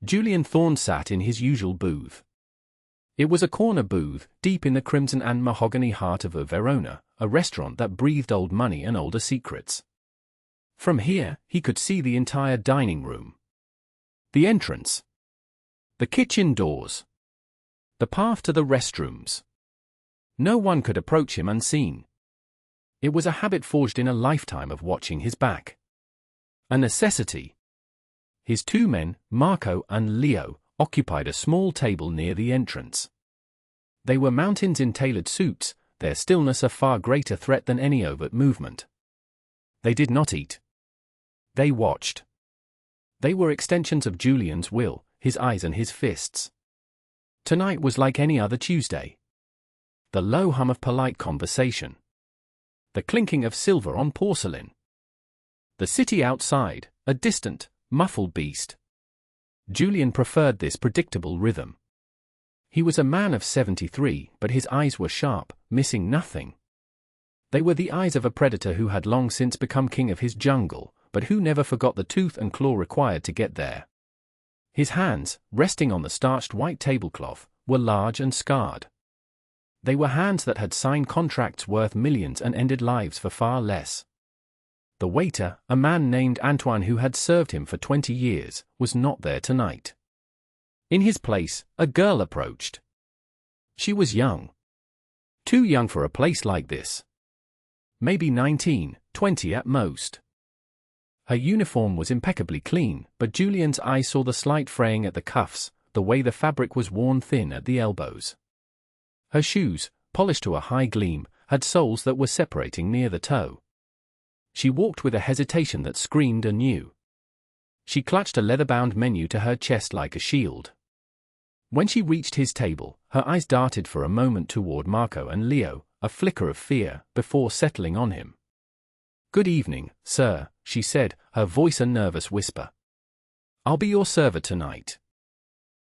Julian Thorne sat in his usual booth. It was a corner booth, deep in the crimson and mahogany heart of Verona, a restaurant that breathed old money and older secrets. From here, he could see the entire dining room, the entrance, the kitchen doors, the path to the restrooms. No one could approach him unseen. It was a habit forged in a lifetime of watching his back. A necessity. His two men, Marco and Leo, occupied a small table near the entrance. They were mountains in tailored suits, their stillness a far greater threat than any overt movement. They did not eat. They watched. They were extensions of Julian's will, his eyes and his fists. Tonight was like any other Tuesday. The low hum of polite conversation. The clinking of silver on porcelain. The city outside, a distant, muffled beast. Julian preferred this predictable rhythm. He was a man of 73, but his eyes were sharp, missing nothing. They were the eyes of a predator who had long since become king of his jungle, but who never forgot the tooth and claw required to get there. His hands, resting on the starched white tablecloth, were large and scarred. They were hands that had signed contracts worth millions and ended lives for far less. The waiter, a man named Antoine who had served him for 20 years, was not there tonight. In his place, a girl approached. She was young. Too young for a place like this. Maybe 19, 20 at most. Her uniform was impeccably clean, but Julian's eye saw the slight fraying at the cuffs, the way the fabric was worn thin at the elbows. Her shoes, polished to a high gleam, had soles that were separating near the toe. She walked with a hesitation that screamed anew. She clutched a leather-bound menu to her chest like a shield. When she reached his table, her eyes darted for a moment toward Marco and Leo, a flicker of fear, before settling on him. "Good evening, sir," she said, her voice a nervous whisper. "I'll be your server tonight.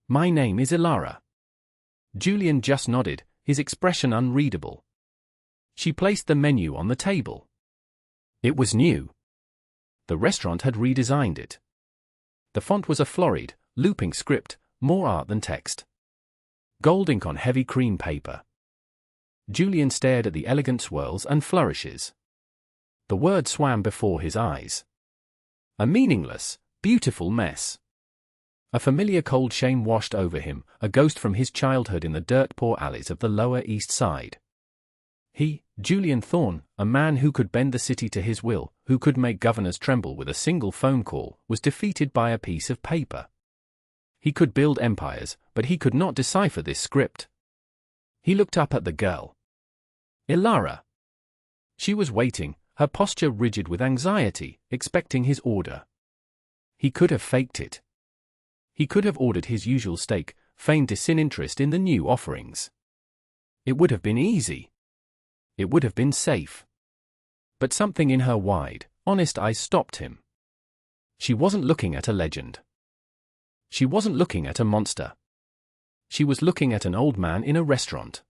My name is Ilara." Julian just nodded, his expression unreadable. She placed the menu on the table. It was new. The restaurant had redesigned it. The font was a florid, looping script, more art than text. Gold ink on heavy cream paper. Julian stared at the elegant swirls and flourishes. The word swam before his eyes. A meaningless, beautiful mess. A familiar cold shame washed over him, a ghost from his childhood in the dirt-poor alleys of the Lower East Side. He, Julian Thorne, a man who could bend the city to his will, who could make governors tremble with a single phone call, was defeated by a piece of paper. He could build empires, but he could not decipher this script. He looked up at the girl. Ilara. She was waiting, her posture rigid with anxiety, expecting his order. He could have faked it. He could have ordered his usual steak, feigned disinterest in the new offerings. It would have been easy. It would have been safe. But something in her wide, honest eyes stopped him. She wasn't looking at a legend. She wasn't looking at a monster. She was looking at an old man in a restaurant.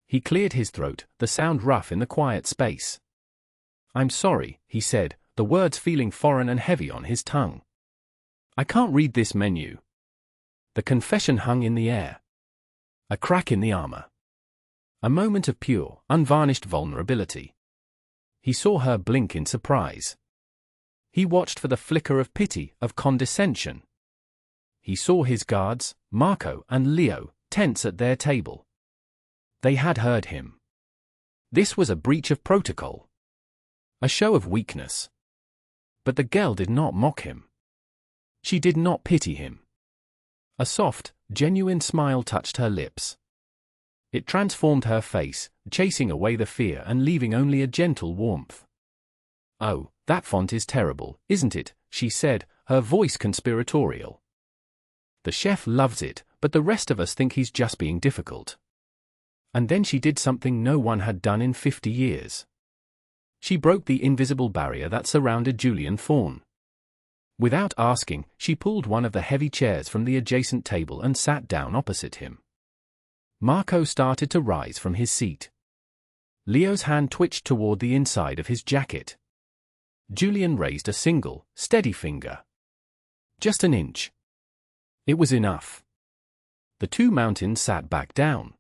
He cleared his throat, the sound rough in the quiet space. "I'm sorry," he said, the words feeling foreign and heavy on his tongue. "I can't read this menu." The confession hung in the air. A crack in the armor. A moment of pure, unvarnished vulnerability. He saw her blink in surprise. He watched for the flicker of pity, of condescension. He saw his guards, Marco and Leo, tense at their table. They had heard him. This was a breach of protocol. A show of weakness. But the girl did not mock him. She did not pity him. A soft, genuine smile touched her lips. It transformed her face, chasing away the fear and leaving only a gentle warmth. "Oh, that font is terrible, isn't it?" she said, her voice conspiratorial. "The chef loves it, but the rest of us think he's just being difficult." And then she did something no one had done in 50 years. She broke the invisible barrier that surrounded Julian Thorne. Without asking, she pulled one of the heavy chairs from the adjacent table and sat down opposite him. Marco started to rise from his seat. Leo's hand twitched toward the inside of his jacket. Julian raised a single, steady finger. "Just an inch." It was enough. The two mountains sat back down.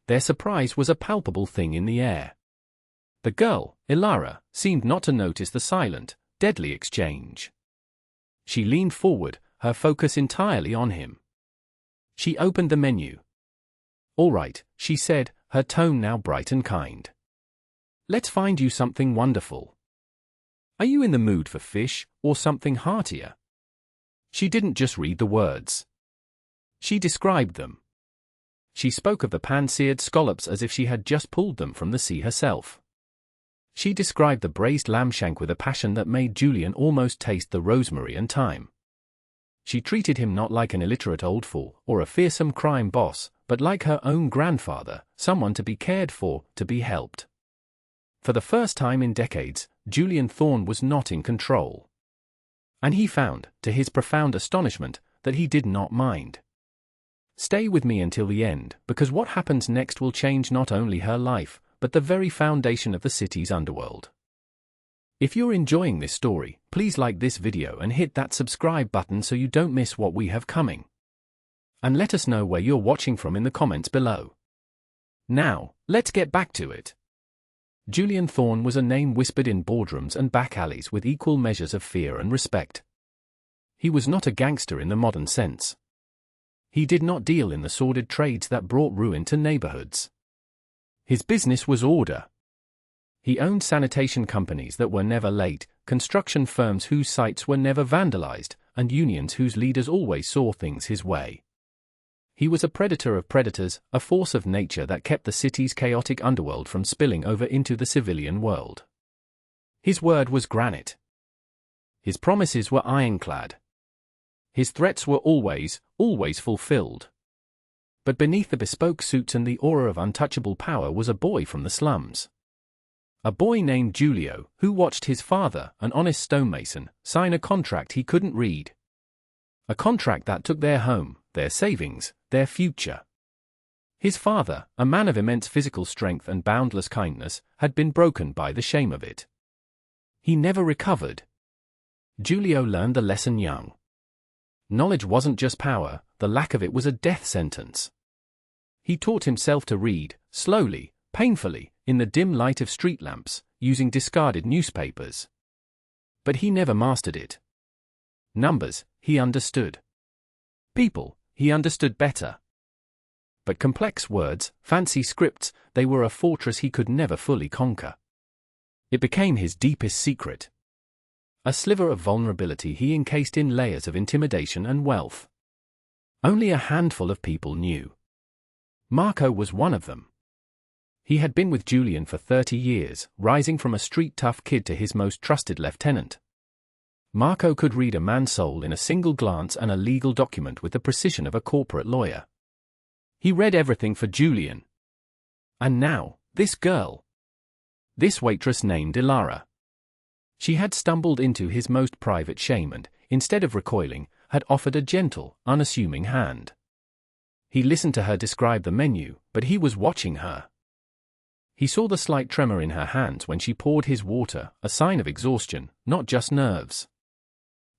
Their surprise was a palpable thing in the air. The girl, Ilara, seemed not to notice the silent, deadly exchange. She leaned forward, her focus entirely on him. She opened the menu. "All right," she said, her tone now bright and kind. "Let's find you something wonderful. Are you in the mood for fish, or something heartier?" She didn't just read the words. She described them. She spoke of the pan-seared scallops as if she had just pulled them from the sea herself. She described the braised lamb shank with a passion that made Julian almost taste the rosemary and thyme. She treated him not like an illiterate old fool or a fearsome crime boss, but like her own grandfather, someone to be cared for, to be helped. For the first time in decades, Julian Thorne was not in control. And he found, to his profound astonishment, that he did not mind. Stay with me until the end, because what happens next will change not only her life, but the very foundation of the city's underworld. If you're enjoying this story, please like this video and hit that subscribe button so you don't miss what we have coming. And let us know where you're watching from in the comments below. Now, let's get back to it. Julian Thorne was a name whispered in boardrooms and back alleys with equal measures of fear and respect. He was not a gangster in the modern sense. He did not deal in the sordid trades that brought ruin to neighborhoods. His business was order. He owned sanitation companies that were never late, construction firms whose sites were never vandalized, and unions whose leaders always saw things his way. He was a predator of predators, a force of nature that kept the city's chaotic underworld from spilling over into the civilian world. His word was granite. His promises were ironclad. His threats were always fulfilled. But beneath the bespoke suits and the aura of untouchable power was a boy from the slums. A boy named Julio, who watched his father, an honest stonemason, sign a contract he couldn't read. A contract that took their home, their savings, their future. His father, a man of immense physical strength and boundless kindness, had been broken by the shame of it. He never recovered. Julio learned the lesson young. Knowledge wasn't just power, the lack of it was a death sentence. He taught himself to read, slowly, painfully, in the dim light of street lamps, using discarded newspapers. But he never mastered it. Numbers, he understood. People, he understood better. But complex words, fancy scripts, they were a fortress he could never fully conquer. It became his deepest secret. A sliver of vulnerability he encased in layers of intimidation and wealth. Only a handful of people knew. Marco was one of them. He had been with Julian for 30 years, rising from a street-tough kid to his most trusted lieutenant. Marco could read a man's soul in a single glance and a legal document with the precision of a corporate lawyer. He read everything for Julian. And now, this girl. This waitress named Ilara. She had stumbled into his most private shame and, instead of recoiling, had offered a gentle, unassuming hand. He listened to her describe the menu, but he was watching her. He saw the slight tremor in her hands when she poured his water, a sign of exhaustion, not just nerves.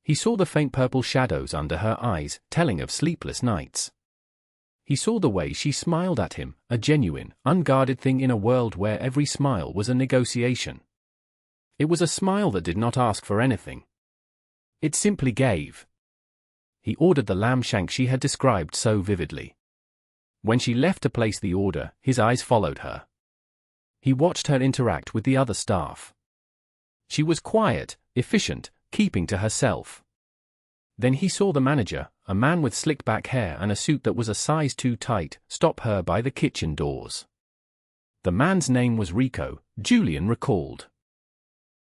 He saw the faint purple shadows under her eyes, telling of sleepless nights. He saw the way she smiled at him, a genuine, unguarded thing in a world where every smile was a negotiation. It was a smile that did not ask for anything. It simply gave. He ordered the lamb shank she had described so vividly. When she left to place the order, his eyes followed her. He watched her interact with the other staff. She was quiet, efficient, keeping to herself. Then he saw the manager, a man with slick back hair and a suit that was a size too tight, stop her by the kitchen doors. The man's name was Rico, Julian recalled.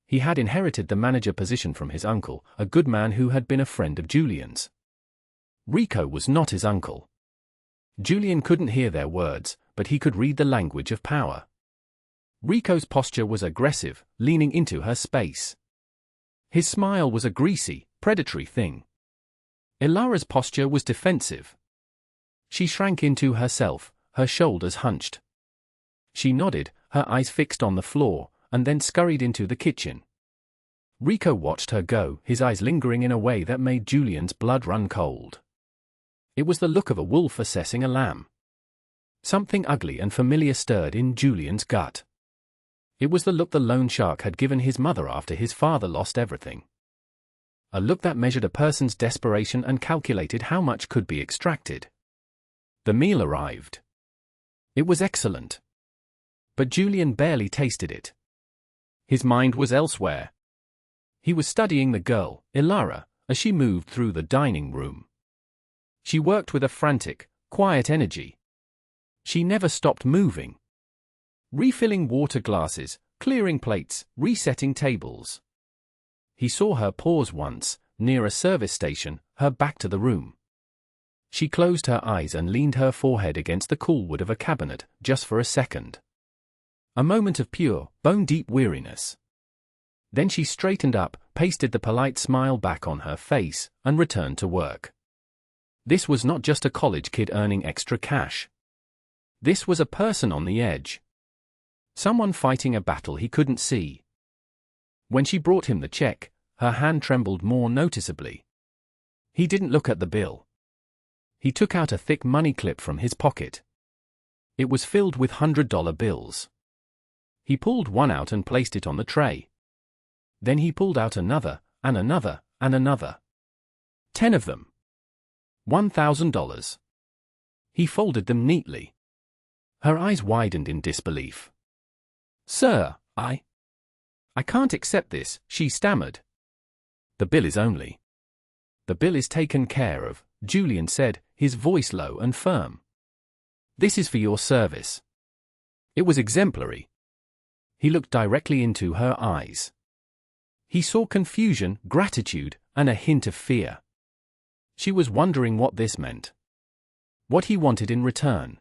He had inherited the manager position from his uncle, a good man who had been a friend of Julian's. Rico was not his uncle. Julian couldn't hear their words, but he could read the language of power. Rico's posture was aggressive, leaning into her space. His smile was a greasy, predatory thing. Ilara's posture was defensive. She shrank into herself, her shoulders hunched. She nodded, her eyes fixed on the floor, and then scurried into the kitchen. Rico watched her go, his eyes lingering in a way that made Julian's blood run cold. It was the look of a wolf assessing a lamb. Something ugly and familiar stirred in Julian's gut. It was the look the loan shark had given his mother after his father lost everything. A look that measured a person's desperation and calculated how much could be extracted. The meal arrived. It was excellent. But Julian barely tasted it. His mind was elsewhere. He was studying the girl, Ilara, as she moved through the dining room. She worked with a frantic, quiet energy. She never stopped moving. Refilling water glasses, clearing plates, resetting tables. He saw her pause once, near a service station, her back to the room. She closed her eyes and leaned her forehead against the cool wood of a cabinet, just for a second. A moment of pure, bone-deep weariness. Then she straightened up, pasted the polite smile back on her face, and returned to work. This was not just a college kid earning extra cash. This was a person on the edge. Someone fighting a battle he couldn't see. When she brought him the check, her hand trembled more noticeably. He didn't look at the bill. He took out a thick money clip from his pocket. It was filled with $100 bills. He pulled one out and placed it on the tray. Then he pulled out another, and another, and another. 10 of them. $1,000. He folded them neatly. Her eyes widened in disbelief. "Sir, I can't accept this," she stammered. "The bill is only." "The bill is taken care of," Julian said, his voice low and firm. "This is for your service." It was exemplary. He looked directly into her eyes. He saw confusion, gratitude, and a hint of fear. She was wondering what this meant. What he wanted in return.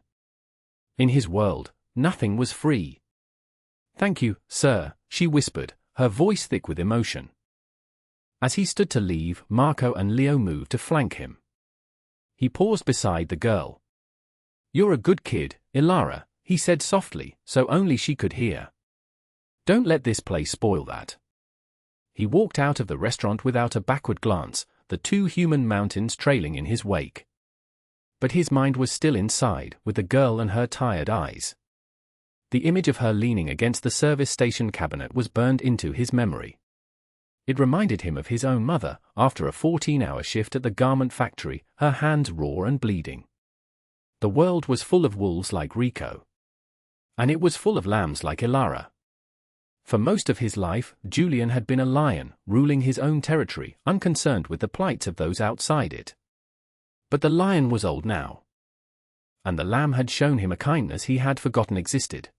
In his world, nothing was free. "Thank you, sir," she whispered, her voice thick with emotion. As he stood to leave, Marco and Leo moved to flank him. He paused beside the girl. "You're a good kid, Ilara," he said softly, so only she could hear. "Don't let this play spoil that." He walked out of the restaurant without a backward glance, the two human mountains trailing in his wake. But his mind was still inside, with the girl and her tired eyes. The image of her leaning against the service station cabinet was burned into his memory. It reminded him of his own mother, after a 14-hour shift at the garment factory, her hands raw and bleeding. The world was full of wolves like Rico. And it was full of lambs like Ilara. For most of his life, Julian had been a lion, ruling his own territory, unconcerned with the plights of those outside it. But the lion was old now. And the lamb had shown him a kindness he had forgotten existed.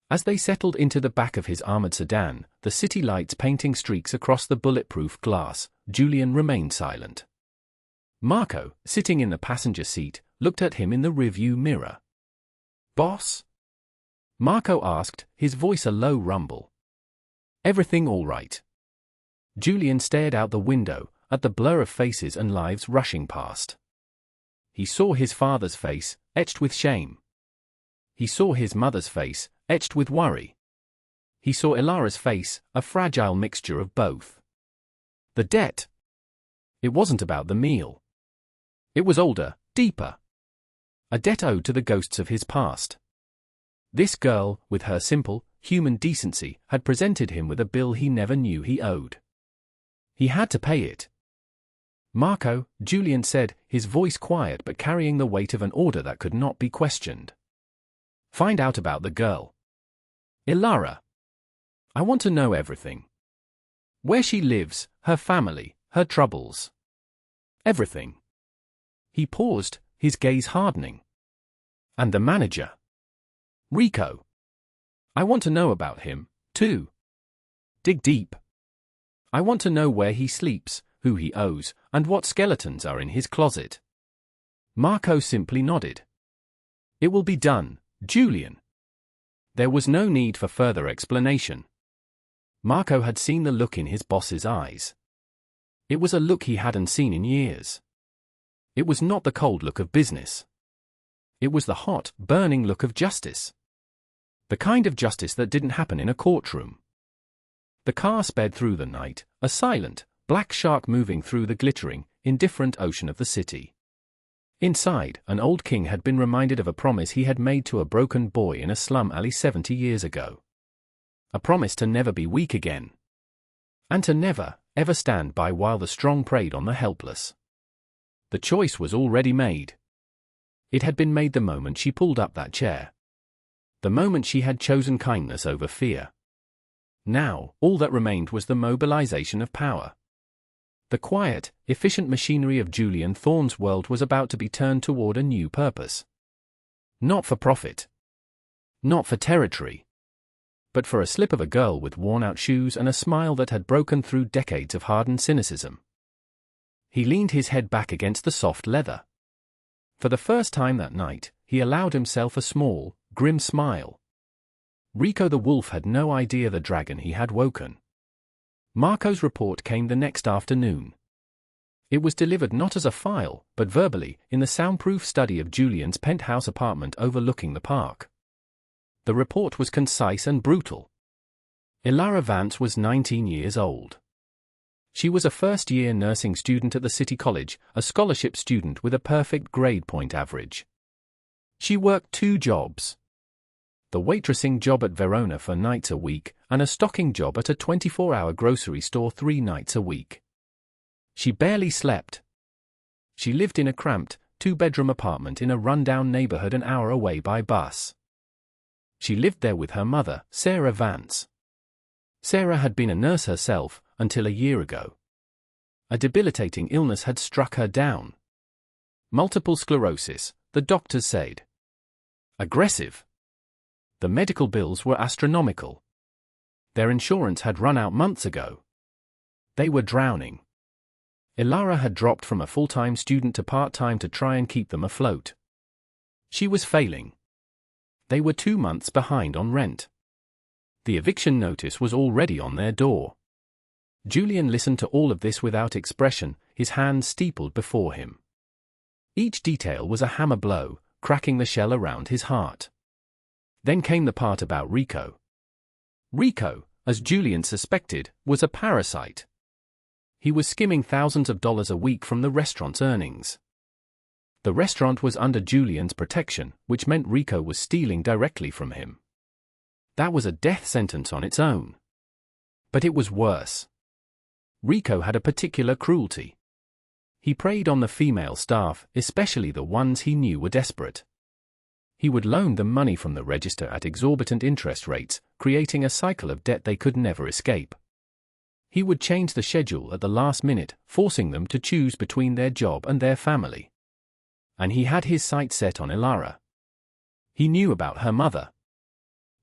As they settled into the back of his armored sedan, the city lights painting streaks across the bulletproof glass, Julian remained silent. Marco, sitting in the passenger seat, looked at him in the rearview mirror. "Boss?" Marco asked, his voice a low rumble. "Everything all right?" Julian stared out the window, at the blur of faces and lives rushing past. He saw his father's face, etched with shame. He saw his mother's face, etched with worry. He saw Ilara's face, a fragile mixture of both. The debt. It wasn't about the meal. It was older, deeper. A debt owed to the ghosts of his past. This girl, with her simple, human decency, had presented him with a bill he never knew he owed. He had to pay it. "Marco," Julian said, his voice quiet but carrying the weight of an order that could not be questioned. "Find out about the girl. Ilara. I want to know everything. Where she lives, her family, her troubles. Everything." He paused, his gaze hardening. "And the manager. Rico. I want to know about him, too. Dig deep. I want to know where he sleeps, who he owes, and what skeletons are in his closet." Marco simply nodded. "It will be done, Julian." There was no need for further explanation. Marco had seen the look in his boss's eyes. It was a look he hadn't seen in years. It was not the cold look of business. It was the hot, burning look of justice. The kind of justice that didn't happen in a courtroom. The car sped through the night, a silent, black shark moving through the glittering, indifferent ocean of the city. Inside, an old king had been reminded of a promise he had made to a broken boy in a slum alley 70 years ago. A promise to never be weak again. And to never, ever stand by while the strong preyed on the helpless. The choice was already made. It had been made the moment she pulled up that chair. The moment she had chosen kindness over fear. Now, all that remained was the mobilization of power. The quiet, efficient machinery of Julian Thorne's world was about to be turned toward a new purpose. Not for profit. Not for territory. But for a slip of a girl with worn-out shoes and a smile that had broken through decades of hardened cynicism. He leaned his head back against the soft leather. For the first time that night, he allowed himself a small, grim smile. Rico the wolf had no idea the dragon he had woken. Marco's report came the next afternoon. It was delivered not as a file, but verbally, in the soundproof study of Julian's penthouse apartment overlooking the park. The report was concise and brutal. Ilara Vance was 19 years old. She was a first-year nursing student at the City College, a scholarship student with a perfect grade point average. She worked 2 jobs. The waitressing job at Verona for nights a week, and a stocking job at a 24-hour grocery store 3 nights a week. She barely slept. She lived in a cramped, 2-bedroom apartment in a run-down neighborhood an hour away by bus. She lived there with her mother, Sarah Vance. Sarah had been a nurse herself, until a year ago. A debilitating illness had struck her down. Multiple sclerosis, the doctors said. Aggressive. The medical bills were astronomical. Their insurance had run out months ago. They were drowning. Ilara had dropped from a full-time student to part-time to try and keep them afloat. She was failing. They were 2 months behind on rent. The eviction notice was already on their door. Julian listened to all of this without expression, his hands steepled before him. Each detail was a hammer blow, cracking the shell around his heart. Then came the part about Rico. Rico, as Julian suspected, was a parasite. He was skimming thousands of dollars a week from the restaurant's earnings. The restaurant was under Julian's protection, which meant Rico was stealing directly from him. That was a death sentence on its own. But it was worse. Rico had a particular cruelty. He preyed on the female staff, especially the ones he knew were desperate. He would loan them money from the register at exorbitant interest rates, creating a cycle of debt they could never escape. He would change the schedule at the last minute, forcing them to choose between their job and their family. And he had his sights set on Ilara. He knew about her mother.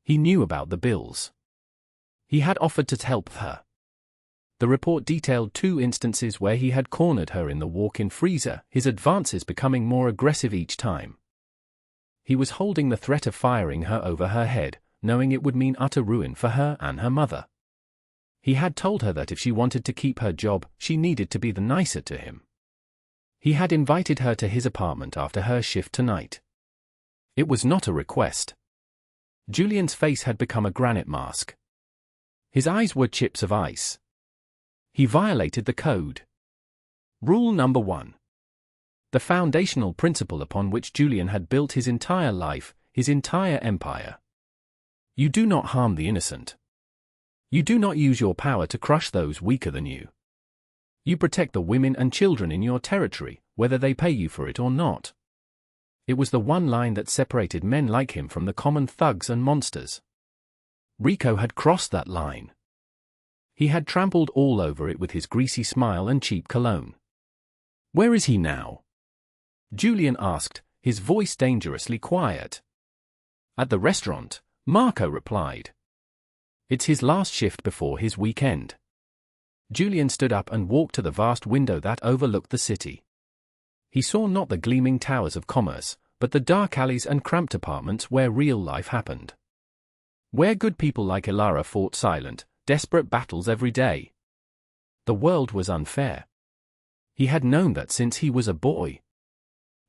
He knew about the bills. He had offered to help her. The report detailed 2 instances where he had cornered her in the walk-in freezer, his advances becoming more aggressive each time. He was holding the threat of firing her over her head, knowing it would mean utter ruin for her and her mother. He had told her that if she wanted to keep her job, she needed to be the nicer to him. He had invited her to his apartment after her shift tonight. It was not a request. Julian's face had become a granite mask. His eyes were chips of ice. He violated the code. Rule number 1. The foundational principle upon which Julian had built his entire life, his entire empire. You do not harm the innocent. You do not use your power to crush those weaker than you. You protect the women and children in your territory, whether they pay you for it or not. It was the one line that separated men like him from the common thugs and monsters. Rico had crossed that line. He had trampled all over it with his greasy smile and cheap cologne. Where is he now? Julian asked, his voice dangerously quiet. At the restaurant, Marco replied. It's his last shift before his weekend. Julian stood up and walked to the vast window that overlooked the city. He saw not the gleaming towers of commerce, but the dark alleys and cramped apartments where real life happened. Where good people like Ilara fought silent, desperate battles every day. The world was unfair. He had known that since he was a boy.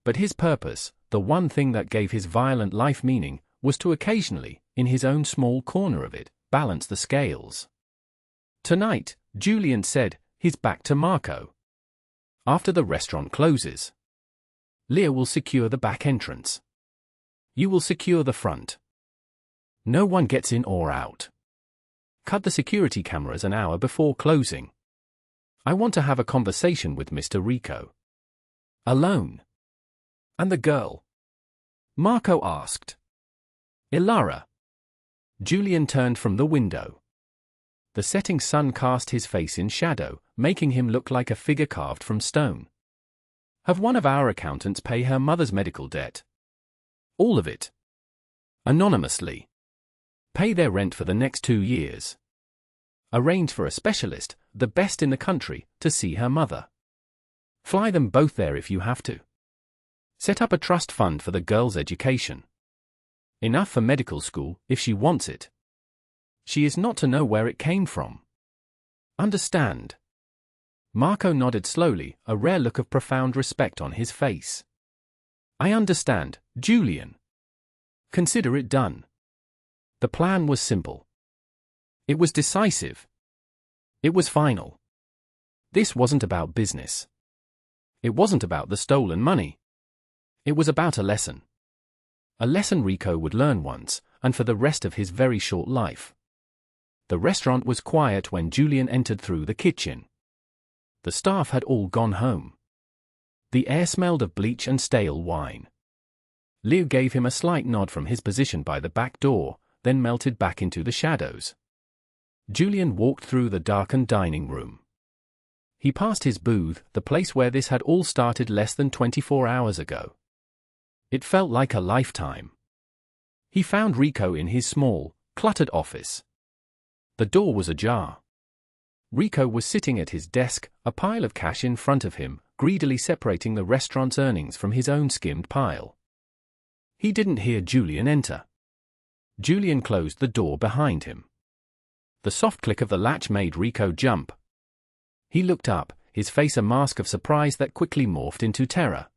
But his purpose, the one thing that gave his violent life meaning, was to occasionally, in his own small corner of it, balance the scales. Tonight, Julian said, his back to Marco. After the restaurant closes. Leah will secure the back entrance. You will secure the front. No one gets in or out. Cut the security cameras an hour before closing. I want to have a conversation with Mr. Rico. Alone. And the girl? Marco asked. Ilara. Julian turned from the window. The setting sun cast his face in shadow, making him look like a figure carved from stone. Have one of our accountants pay her mother's medical debt. All of it. Anonymously. Pay their rent for the next 2 years. Arrange for a specialist, the best in the country, to see her mother. Fly them both there if you have to. Set up a trust fund for the girl's education. Enough for medical school, if she wants it. She is not to know where it came from. Understand? Marco nodded slowly, a rare look of profound respect on his face. I understand, Julian. Consider it done. The plan was simple. It was decisive. It was final. This wasn't about business. It wasn't about the stolen money. It was about a lesson. A lesson Rico would learn once, and for the rest of his very short life. The restaurant was quiet when Julian entered through the kitchen. The staff had all gone home. The air smelled of bleach and stale wine. Leo gave him a slight nod from his position by the back door, then melted back into the shadows. Julian walked through the darkened dining room. He passed his booth, the place where this had all started less than 24 hours ago. It felt like a lifetime. He found Rico in his small, cluttered office. The door was ajar. Rico was sitting at his desk, a pile of cash in front of him, greedily separating the restaurant's earnings from his own skimmed pile. He didn't hear Julian enter. Julian closed the door behind him. The soft click of the latch made Rico jump. He looked up, his face a mask of surprise that quickly morphed into terror.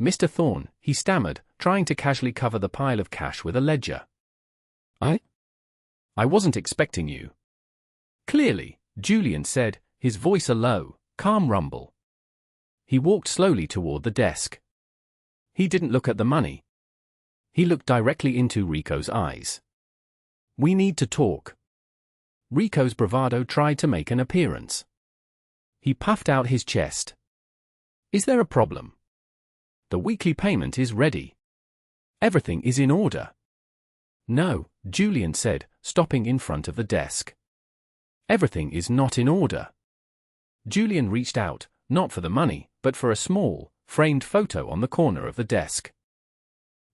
Mr. Thorne, he stammered, trying to casually cover the pile of cash with a ledger. I wasn't expecting you. Clearly, Julian said, his voice a low, calm rumble. He walked slowly toward the desk. He didn't look at the money. He looked directly into Rico's eyes. We need to talk. Rico's bravado tried to make an appearance. He puffed out his chest. Is there a problem? The weekly payment is ready. Everything is in order. No, Julian said, stopping in front of the desk. Everything is not in order. Julian reached out, not for the money, but for a small, framed photo on the corner of the desk.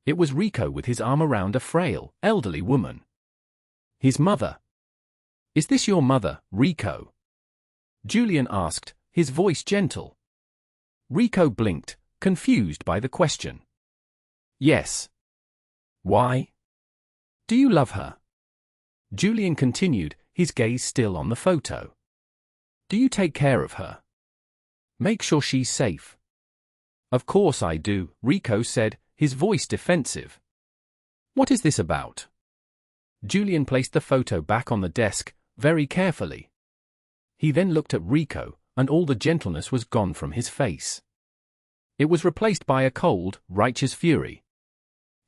It was Rico with his arm around a frail, elderly woman. His mother. Is this your mother, Rico? Julian asked, his voice gentle. Rico blinked, confused by the question. Yes. Why? Do you love her? Julian continued, his gaze still on the photo. Do you take care of her? Make sure she's safe. Of course I do, Rico said, his voice defensive. What is this about? Julian placed the photo back on the desk, very carefully. He then looked at Rico, and all the gentleness was gone from his face. It was replaced by a cold, righteous fury.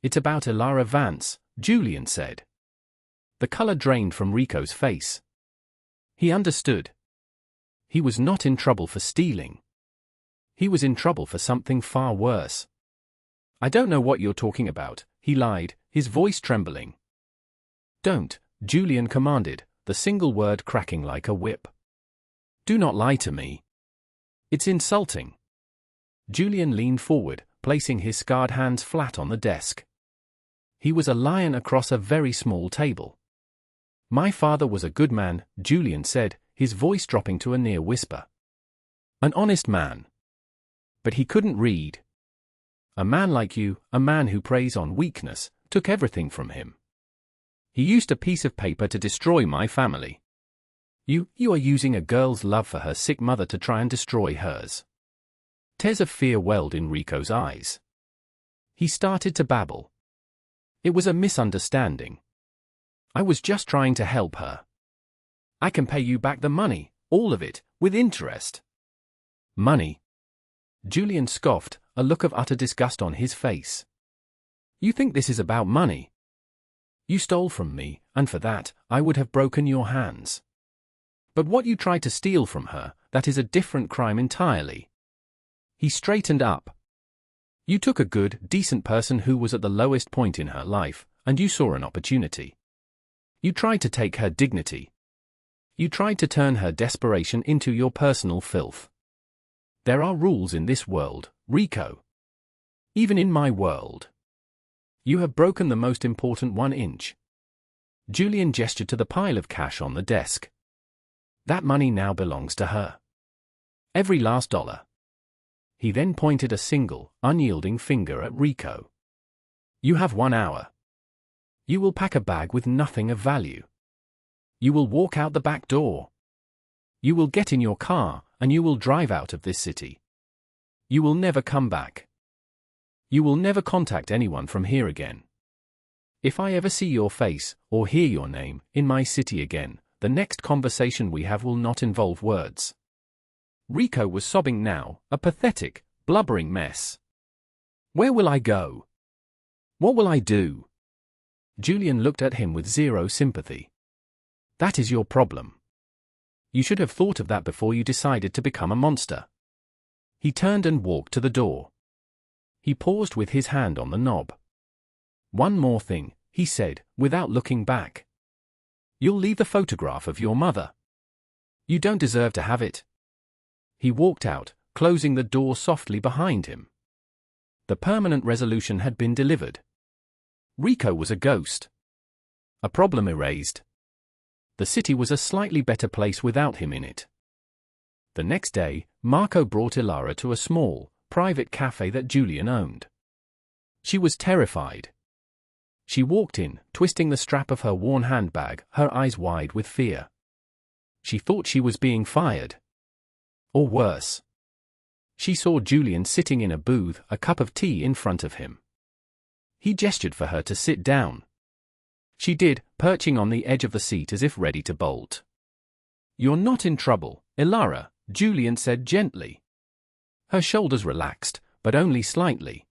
It's about Ilara Vance, Julian said. The color drained from Rico's face. He understood. He was not in trouble for stealing. He was in trouble for something far worse. I don't know what you're talking about, he lied, his voice trembling. Don't, Julian commanded, the single word cracking like a whip. Do not lie to me. It's insulting. Julian leaned forward, placing his scarred hands flat on the desk. He was a lion across a very small table. My father was a good man, Julian said, his voice dropping to a near whisper. An honest man. But he couldn't read. A man like you, a man who preys on weakness, took everything from him. He used a piece of paper to destroy my family. You are using a girl's love for her sick mother to try and destroy hers. Tears of fear welled in Rico's eyes. He started to babble. It was a misunderstanding. I was just trying to help her. I can pay you back the money, all of it, with interest. Money? Julian scoffed, a look of utter disgust on his face. You think this is about money? You stole from me, and for that, I would have broken your hands. But what you tried to steal from her, that is a different crime entirely. He straightened up. You took a good, decent person who was at the lowest point in her life, and you saw an opportunity. You tried to take her dignity. You tried to turn her desperation into your personal filth. There are rules in this world, Rico. Even in my world. You have broken the most important 1 inch. Julian gestured to the pile of cash on the desk. That money now belongs to her. Every last dollar. He then pointed a single, unyielding finger at Rico. You have 1 hour. You will pack a bag with nothing of value. You will walk out the back door. You will get in your car, and you will drive out of this city. You will never come back. You will never contact anyone from here again. If I ever see your face, or hear your name, in my city again, the next conversation we have will not involve words. Rico was sobbing now, a pathetic, blubbering mess. Where will I go? What will I do? Julian looked at him with zero sympathy. That is your problem. You should have thought of that before you decided to become a monster. He turned and walked to the door. He paused with his hand on the knob. One more thing, he said, without looking back. You'll leave the photograph of your mother. You don't deserve to have it. He walked out, closing the door softly behind him. The permanent resolution had been delivered. Rico was a ghost. A problem erased. The city was a slightly better place without him in it. The next day, Marco brought Ilara to a small, private cafe that Julian owned. She was terrified. She walked in, twisting the strap of her worn handbag, her eyes wide with fear. She thought she was being fired. Or worse. She saw Julian sitting in a booth, a cup of tea in front of him. He gestured for her to sit down. She did, perching on the edge of the seat as if ready to bolt. You're not in trouble, Ilara, Julian said gently. Her shoulders relaxed, but only slightly.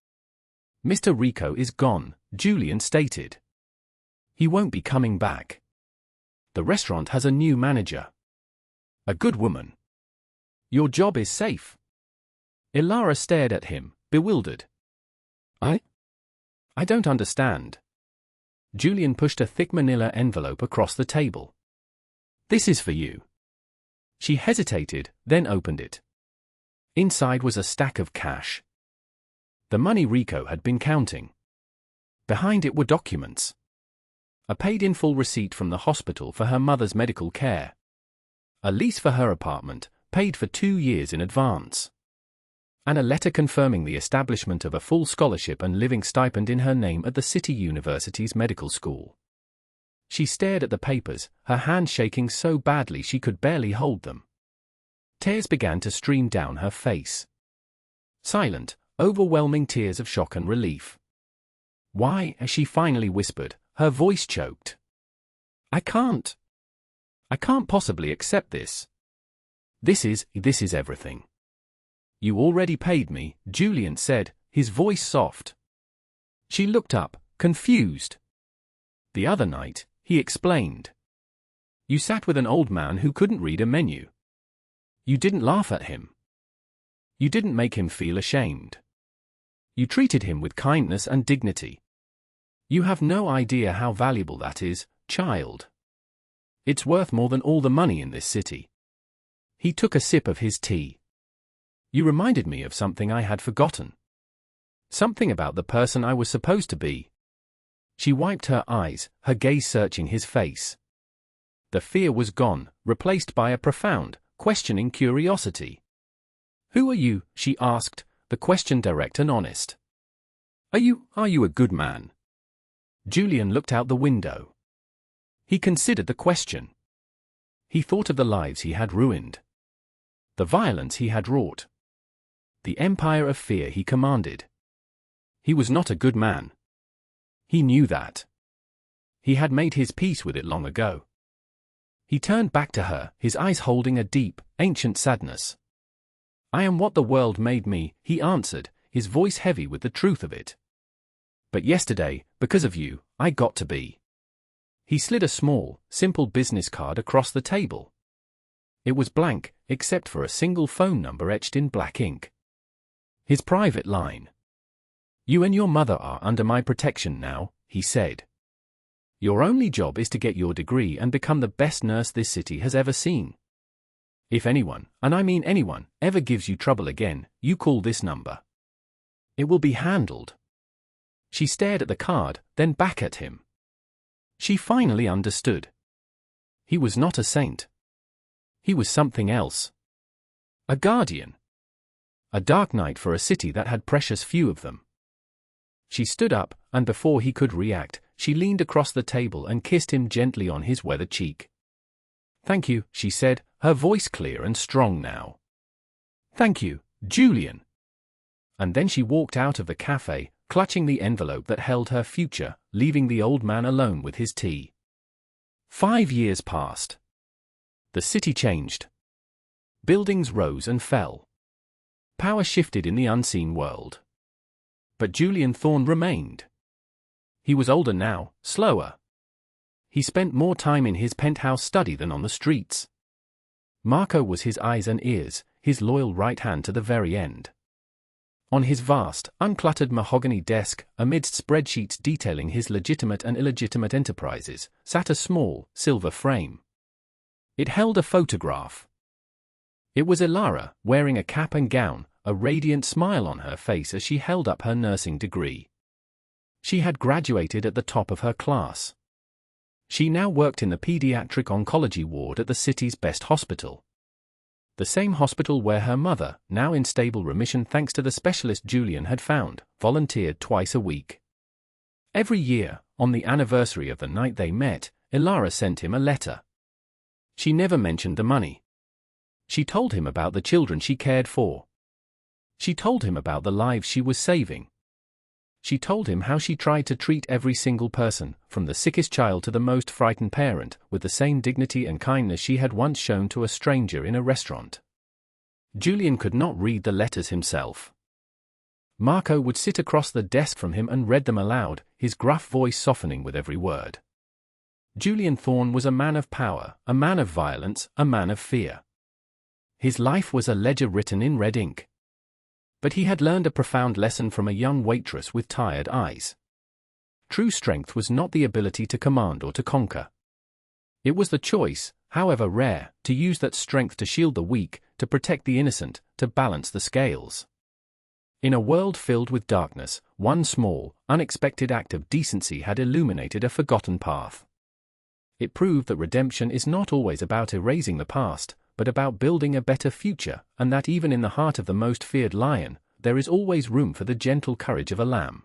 Mr. Rico is gone, Julian stated. He won't be coming back. The restaurant has a new manager. A good woman. Your job is safe. Ilara stared at him, bewildered. I don't understand. Julian pushed a thick manila envelope across the table. This is for you. She hesitated, then opened it. Inside was a stack of cash. The money Rico had been counting. Behind it were documents. A paid-in-full receipt from the hospital for her mother's medical care. A lease for her apartment, paid for 2 years in advance. And a letter confirming the establishment of a full scholarship and living stipend in her name at the City University's medical school. She stared at the papers, her hand shaking so badly she could barely hold them. Tears began to stream down her face. Silent, overwhelming tears of shock and relief. Why, as she finally whispered, her voice choked. I can't possibly accept this. This is everything. You already paid me, Julian said, his voice soft. She looked up, confused. The other night, he explained. You sat with an old man who couldn't read a menu. You didn't laugh at him. You didn't make him feel ashamed. You treated him with kindness and dignity. You have no idea how valuable that is, child. It's worth more than all the money in this city. He took a sip of his tea. You reminded me of something I had forgotten. Something about the person I was supposed to be. She wiped her eyes, her gaze searching his face. The fear was gone, replaced by a profound, questioning curiosity. Who are you? She asked, the question direct and honest. Are you a good man? Julian looked out the window. He considered the question. He thought of the lives he had ruined. The violence he had wrought. The empire of fear he commanded. He was not a good man. He knew that. He had made his peace with it long ago. He turned back to her, his eyes holding a deep, ancient sadness. "I am what the world made me," he answered, his voice heavy with the truth of it. "But yesterday, because of you, I got to be." He slid a small, simple business card across the table. It was blank, except for a single phone number etched in black ink. His private line. "You and your mother are under my protection now," he said. "Your only job is to get your degree and become the best nurse this city has ever seen. If anyone, and I mean anyone, ever gives you trouble again, you call this number. It will be handled." She stared at the card, then back at him. She finally understood. He was not a saint. He was something else. A guardian. A dark knight for a city that had precious few of them. She stood up, and before he could react, she leaned across the table and kissed him gently on his weathered cheek. "Thank you," she said, her voice clear and strong now. "Thank you, Julian." And then she walked out of the cafe, clutching the envelope that held her future, leaving the old man alone with his tea. 5 years passed. The city changed. Buildings rose and fell. Power shifted in the unseen world. But Julian Thorne remained. He was older now, slower. He spent more time in his penthouse study than on the streets. Marco was his eyes and ears, his loyal right hand to the very end. On his vast, uncluttered mahogany desk, amidst spreadsheets detailing his legitimate and illegitimate enterprises, sat a small, silver frame. It held a photograph. It was Ilara, wearing a cap and gown, a radiant smile on her face as she held up her nursing degree. She had graduated at the top of her class. She now worked in the pediatric oncology ward at the city's best hospital. The same hospital where her mother, now in stable remission thanks to the specialist Julian had found, volunteered twice a week. Every year, on the anniversary of the night they met, Ilara sent him a letter. She never mentioned the money. She told him about the children she cared for. She told him about the lives she was saving. She told him how she tried to treat every single person, from the sickest child to the most frightened parent, with the same dignity and kindness she had once shown to a stranger in a restaurant. Julian could not read the letters himself. Marco would sit across the desk from him and read them aloud, his gruff voice softening with every word. Julian Thorne was a man of power, a man of violence, a man of fear. His life was a ledger written in red ink. But he had learned a profound lesson from a young waitress with tired eyes. True strength was not the ability to command or to conquer. It was the choice, however rare, to use that strength to shield the weak, to protect the innocent, to balance the scales. In a world filled with darkness, one small, unexpected act of decency had illuminated a forgotten path. It proved that redemption is not always about erasing the past, but about building a better future, and that even in the heart of the most feared lion, there is always room for the gentle courage of a lamb.